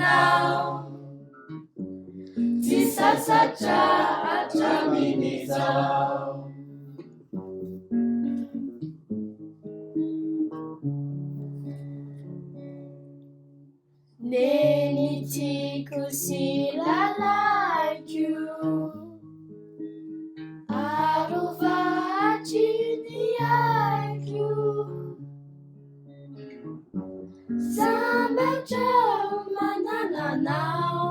yanao tsy sasatra hatramin'izao. Neny tiako sy lalaiko arovatry ny aiko, sambatra manananao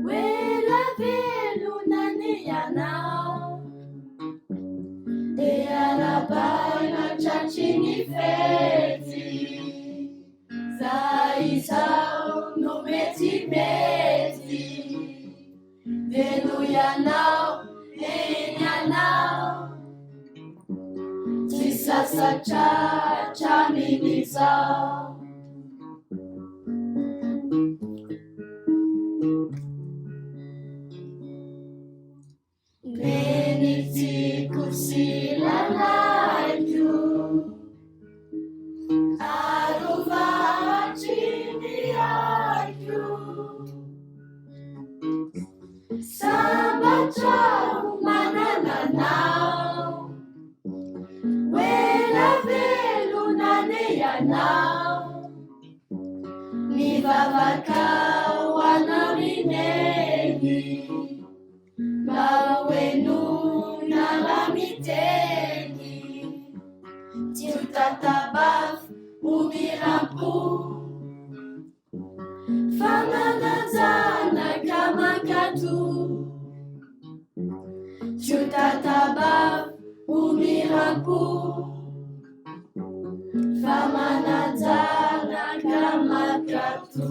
ela velonany ianao, de arabaina tratry ny fety izao no metimety, velo ianao eny anao tsy sasatra hatramin'izao. Neny tiako sy lalaiko arovatry ny aiko, sambatra manananao ela velonany ianao, mivavaka ho anao rineny mba hoenona raha miteny, tsy ho tatabavy ho mirampo, fananajana ka makato, tsy ho tatabavy ho mirampo, fa manajana ka makato.